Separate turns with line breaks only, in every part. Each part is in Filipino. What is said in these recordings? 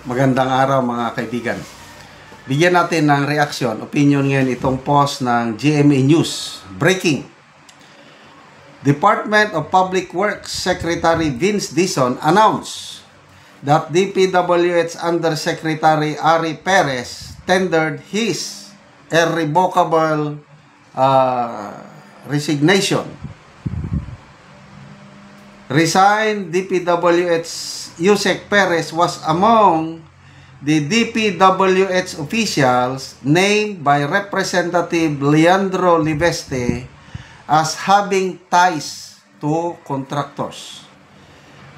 Magandang araw mga kaibigan. Bigyan natin ng reaksyon, opinion ngayon itong post ng GMA News. Breaking. Department of Public Works Secretary Vince Dizon announced that DPWH Undersecretary Ari Perez tendered his irrevocable resignation. Resigned DPWH Yusek Perez was among the DPWH officials named by Representative Leandro Libeste as having ties to contractors.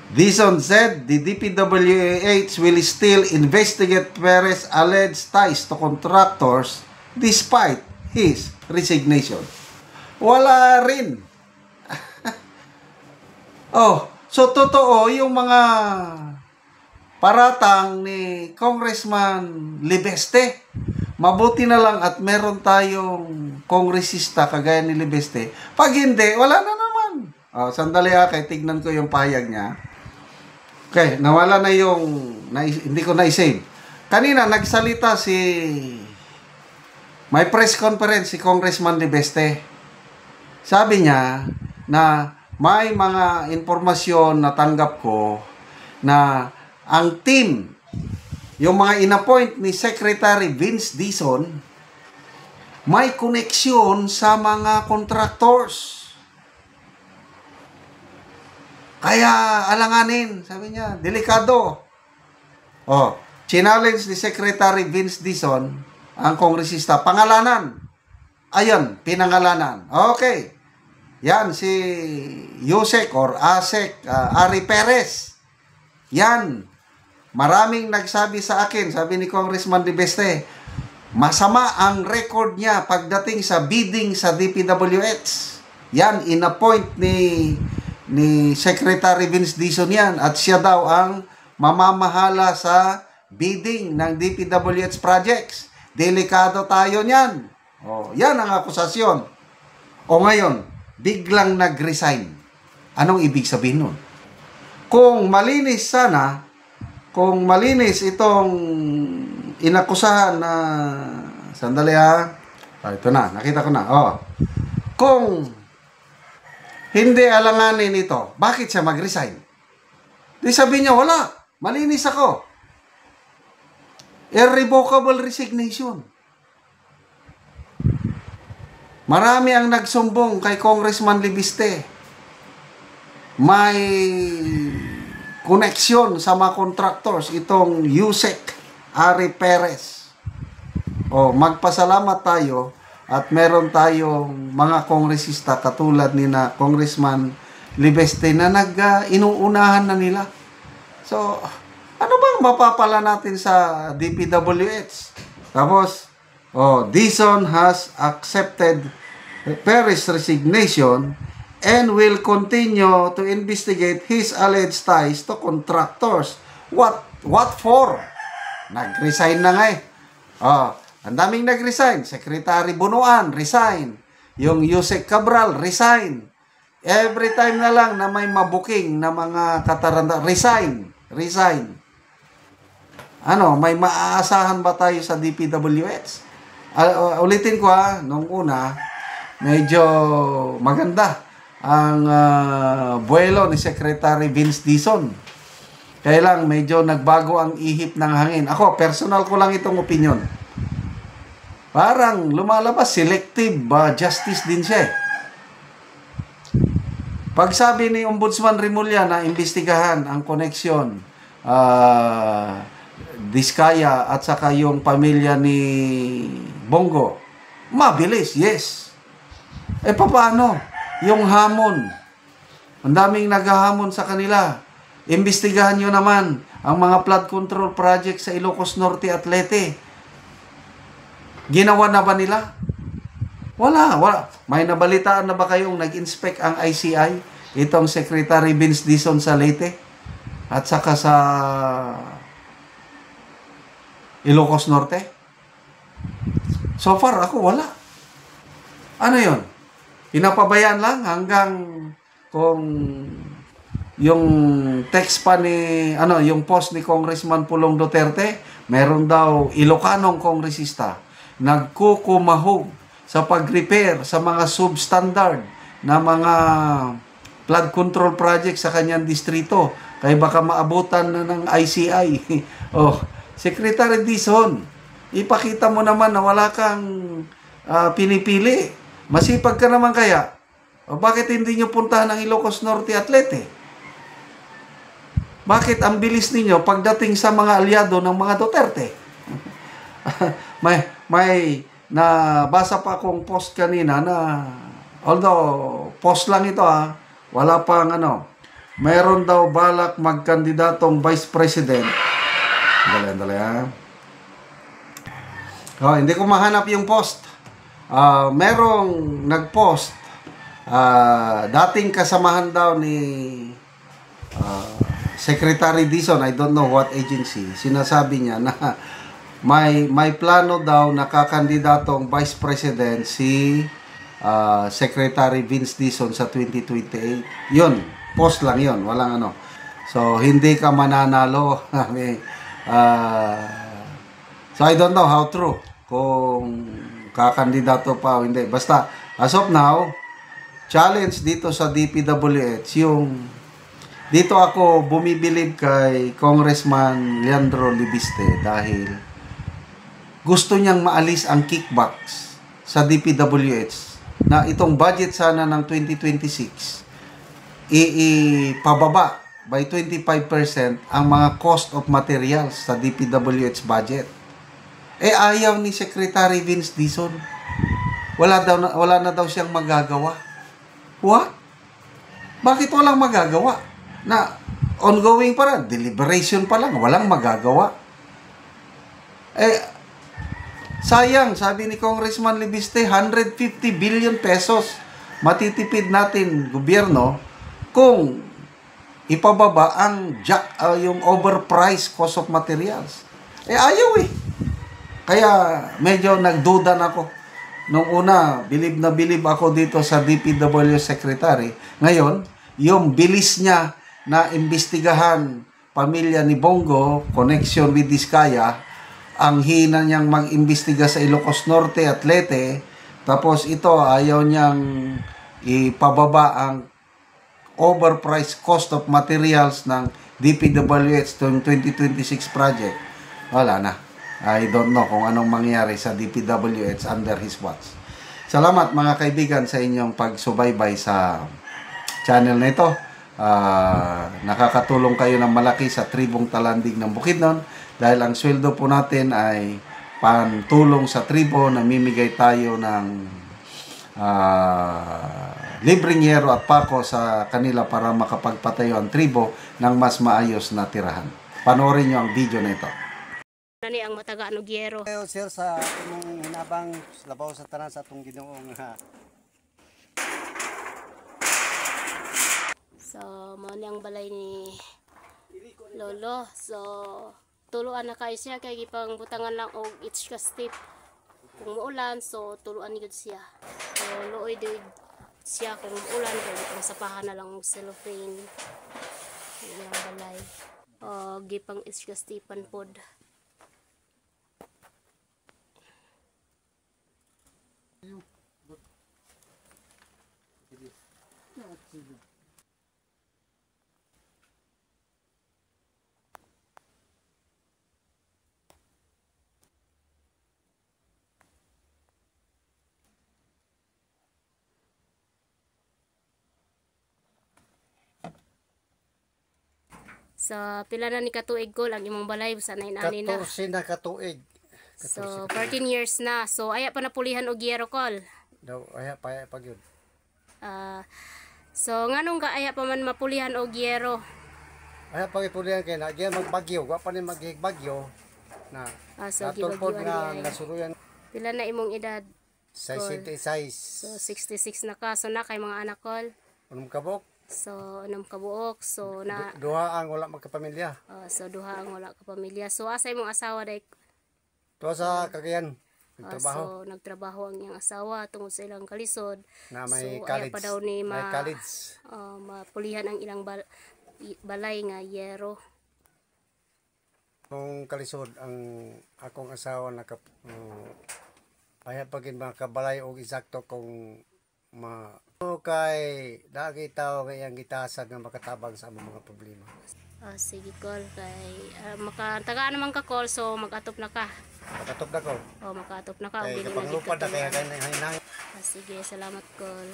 Dizon said the DPWH will still investigate Perez's alleged ties to contractors despite his resignation. Wala rin. So totoo yung mga paratang ni Congressman Libeste. Mabuti na lang at meron tayong kongresista kagaya ni Libeste. Pag hindi, wala na naman. Sandali kay tignan ko yung pahayag niya. Okay, nawala na yung, hindi ko na-save. Kanina, nagsalita may press conference si Congressman Libeste. Sabi niya na may mga informasyon na tanggap ko na ang team, yung mga inappoint ni Secretary Vince Dizon, may koneksyon sa mga contractors. Kaya alanganin, sabi niya, delikado. Challenge ni Secretary Vince Dizon, ang kongresista, pangalanan. Ayun, pinangalanan. Okay. Yan, si Yusek or Asek, Ari Perez. Yan. Maraming nagsabi sa akin, sabi ni Congressman Libeste, masama ang record niya pagdating sa bidding sa DPWH. Yan, inappoint ni Secretary Vince Dizon yan. At siya daw ang mamamahala sa bidding ng DPWH projects. Delikado tayo niyan. Yan ang akusasyon. Ngayon, biglang nag-resign. Anong ibig sabihin nun? Kung malinis sana, kung malinis itong inakusahan na, sandali ito na, nakita ko na. Kung hindi alanganin ito, bakit siya mag-resign? Di sabihin niya, wala, malinis ako. Irrevocable resignation. Marami ang nagsumbong kay Congressman Libeste. May koneksyon sa mga contractors itong Yusek Ari Perez. Magpasalamat tayo at meron tayong mga kongresista katulad ni na Congressman Libeste na inuunahan na nila. So, ano bang mapapala natin sa DPWH? Tapos, Dizon has accepted Perez's resignation and will continue to investigate his alleged ties to contractors. What for? Nag-resign na nga ang daming nag-resign. Secretary Bunuan, resign. Yung Yusek Cabral, resign. Every time na lang na may mabuking na mga kataranda, resign. May maaasahan ba tayo sa DPWH? Ulitin ko nung una, medyo maganda ang buwelo ni Secretary Vince Dizon. Kaya lang, medyo nagbago ang ihip ng hangin. Ako, personal ko lang itong opinion. Parang lumalabas, selective justice din siya. Pag sabi ni Ombudsman Remulla na imbestigahan ang koneksyon, Diskaya at saka yung pamilya ni Bongo, mabilis, yes. Paano? Yung hamon. Ang daming naghahamon sa kanila. Imbestigahan nyo naman ang mga flood control project sa Ilocos Norte at Leyte. Ginawa na ba nila? Wala. May nabalitaan na ba kayong nag-inspect ang ICI? Itong Secretary Vince Dizon sa Leyte? At saka sa Ilocos Norte? So far, ako wala. Ano yun? Pinapabayaan lang hanggang kung yung text pa ni yung post ni Congressman Pulong Duterte, meron daw Ilocanong kongresista nagkukumahog sa pag-repair sa mga substandard na mga flood control project sa kanyang distrito. Kaya baka maabutan na ng ICI. Oh, Secretary Dizon, ipakita mo naman na wala kang pinipili. Masipag ka naman kaya. O bakit hindi nyo puntahan ang Ilocos Norte Atlete? Bakit ang bilis ninyo pagdating sa mga aliado ng mga Duterte? may nabasa pa akong post kanina na, although post lang ito wala pang mayroon daw balak magkandidatong vice president. Dali hindi ko mahanap yung post. Merong nagpost, dating kasamahan daw ni Secretary Dizon, I don't know what agency, sinasabi niya na may plano daw na kakandidatong vice president si Secretary Vince Dizon sa 2028. Yun, post lang yun, walang So, hindi ka mananalo. So, I don't know how true kung kakandidato pa o hindi. Basta, as of now, challenge dito sa DPWH dito ako bumibilib kay Congressman Leandro Libiste dahil gusto niyang maalis ang kickbacks sa DPWH na itong budget sana ng 2026 ipababa by 25% ang mga cost of materials sa DPWH budget. Ayaw ni Secretary Vince Dizon. Wala na daw siyang magagawa. What? Bakit walang magagawa? Na ongoing pa rin, deliberation pa lang, walang magagawa. Sayang, sabi ni Congressman Libiste, 150 billion pesos matitipid natin gobyerno kung ipababa yung overpriced cost of materials. Ayaw Kaya medyo nagduda na ako. Nung una, bilib ako dito sa DPW Secretary. Ngayon, yung bilis niya na imbestigahan pamilya ni Bongo, connection with Diskaya, ang hina niyang mag-imbestiga sa Ilocos Norte Atlete, tapos ito ayaw niyang ipababa ang overpriced cost of materials ng DPWH to 2026 project. Wala na. I don't know kung anong mangyari sa DPWH under his watch. Salamat mga kaibigan sa inyong pagsubaybay sa channel na ito. Nakakatulong kayo ng malaki sa tribong Talandig ng Bukidnon dahil ang sweldo po natin ay pantulong sa tribo. Namimigay tayo ng libreng yero at pako sa kanila para makapagpatayo ang tribo ng mas maayos na tirahan. Panoorin nyo ang video na ito.
Nani ang mataga ano gyero.
Sir, sa imong hinabang labaw sa tanan sa atong Ginoong
So, mao ni ang balay ni Lolo. So, tuluan na kayo siya kay gipang butangan lang og each ka step. Kung muulan, so tuluan gid siya. So, luoy din siya kung muulan kay gipang sapahan na lang og cellophane. Ang balay. Gipang each ka stepan pod. Sa pila na ni katuig ko lang imong balay sa 9 ani na.
14 na katuig.
So 14 years na. So aya pa napulihan og yero kol.
Daw aya pa gyud.
So nganong ka aya pa man mapulihan og yero?
Aya pa gipulihan kay na diyan magbagyo, wa pa ni maghigbaggyo na.
So
Natulpod
gibagyo
nga nasuluyan.
Pila na imong edad?
66.
So 66 na ka. So na kay mga anak kol.
Unong kabok.
So anong kabuok? So na
Duha ang wala magkapamilya.
so duha ang wala ka pamilya. So asa imong asawa day?
Tuwa sa Cagayan. Nagtrabaho.
So nagtrabaho ang iyang asawa tungod sa ilang kalisod.
Na may
so
college.
aya pa daw ni
may college.
mapulihan ang ilang balay nga yero.
Nung kalisod ang akong asawa payat pagin makabalay og eksakto kung kay dagi tao may ang gitasag nga makatabang sa among mga problema.
Sige call kay makatagaan naman ka call so mag-atop na ka.
Makatop na ko.
Makatop na ka.
Kay
Dili na
kapanglupad na kaya
gid ka
kay hinay.
sige, salamat call.